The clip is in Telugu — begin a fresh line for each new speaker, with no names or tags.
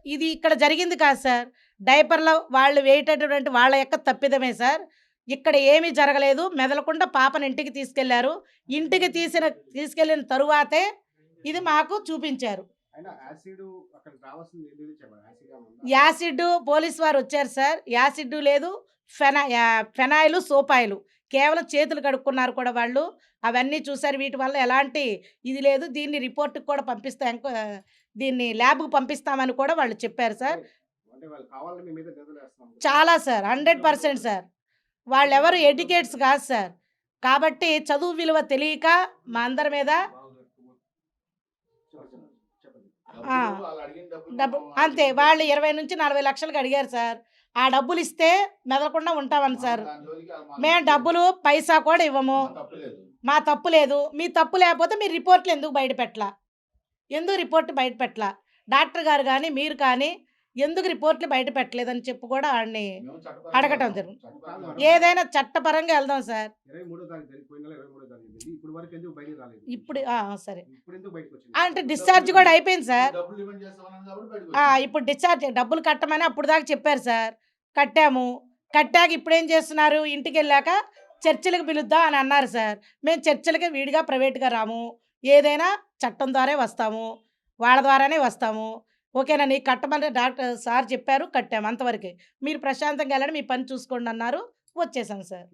ఇది ఇక్కడ జరిగింది కాదు సార్. డైపర్‌లో వాళ్ళు వేయేటటువంటి వాళ్ళ యొక్క తప్పిదమే సార్. ఇక్కడ ఏమీ జరగలేదు. మెదలకుండా పాపని ఇంటికి తీసుకెళ్లారు. ఇంటికి తీసుకెళ్ళిన తరువాతే ఇది మాకు చూపించారు.
అయినా యాసిడు అక్కడికి రావాల్సింది ఏంటిది చెప్పండి. యాసిడ్ ఏమన్నా ఉందా?
యాసిడ్డు పోలీస్ వారొచ్చారు సార్. యాసిడ్డు లేదు. ఫెనాయిలు, సోపాయిలు. కేవలం చేతులు కడుక్కున్నారు కూడా వాళ్ళు. అవన్నీ చూసారు. వీటి వల్ల ఎలాంటి ఇది లేదు. దీన్ని రిపోర్ట్‌కి కూడా దీన్ని ల్యాబ్‌కి పంపిస్తామని కూడా వాళ్ళు చెప్పారు
అంటే,
సార్.
అంటే వాళ్ళు కావాలని మీ మీద నిందలేస్తున్నాం అనుకుంటున్నారా?
చాలా సార్. 100% సార్. వాళ్ళెవరు ఎడ్యుకేట్స్ కాదు సార్. కాబట్టి చదువు విలువ తెలియక మా అందరి మీద
చెప్పండి. చెప్పండి.
ఆ!
డబ్బులు వాళ్ళు అడిగిన డబ్బులు
డబ్బు
మనం
అంతే.
వాళ్ళకి
వాళ్ళు 20-40 లక్షలకి అడిగారు సార్. ఆ డబ్బులిస్తే మెదలకుండా ఉంటామని
మనం
సార్.
దాని జోలికి మాకు
మేము
తెలియదు.
డబ్బులు పైసా కూడా ఇవ్వము.
మా తప్పు లేదు.
మా తప్పు లేదు. మీ తప్పు లేకపోతే మీరు రిపోర్ట్‌లు ఎందుకు బయట పెట్టలా? ఎందుకు రిపోర్ట్ బయట పెట్టలా? డాక్టర్ గారు గాని, మీరు కానీ ఎందుకు రిపోర్ట్‌లు బయట పెట్టలేదని చెప్పి కూడా ఆడిని
మేము చట్టపరంగా
అడగటం
వెళ్తాం.
జరిగింది.
చట్టపరంగా
కాదు
వెళ్తాం.
ఏదైనా చట్టపరంగా వెళ్దాం సార్.
23వ తారీఖు పోయిన నెల 23వ తారీఖు జరిగింది. ఇప్పటి వరకు ఎందుకు బయటికి రాలేదు ఈ
ఇప్పుడు
విషయం?
సరే.
ఇప్పుడు ఎందుకు బయటకు వచ్చింది?
అంటే డిశ్చార్జ్ కూడా అయిపోయింది సార్.
డబ్బులు డిమాండ్ చేస్తామన్నాను కాబట్టి బయటకు వచ్చింది.
ఇప్పుడు డిశ్చార్జ్ డబ్బులు కట్టమని అప్పటిదాకా చెప్పారు సార్. కట్టాము. కట్టాక ఇప్పుడేం చేస్తున్నారు? ఇంటికెళ్ళాక చర్చలకు పిలుద్దాం అని అన్నారు సార్. మేము చర్చలకి విడిగా ప్రైవేట్‌గా రాము. ఏదైనా చట్టం ద్వారే వస్తాము. వాళ్ళ ద్వారానే వస్తాము. ఓకేనా? నీకు కట్టమని డాక్టర్ సార్ చెప్పారు. కట్టాము అంతవరకే. మీరు ప్రశాంతంగా ఎళ్ళండి. మీ పని చూసుకోండి అన్నారు. వచ్చేసాం సార్.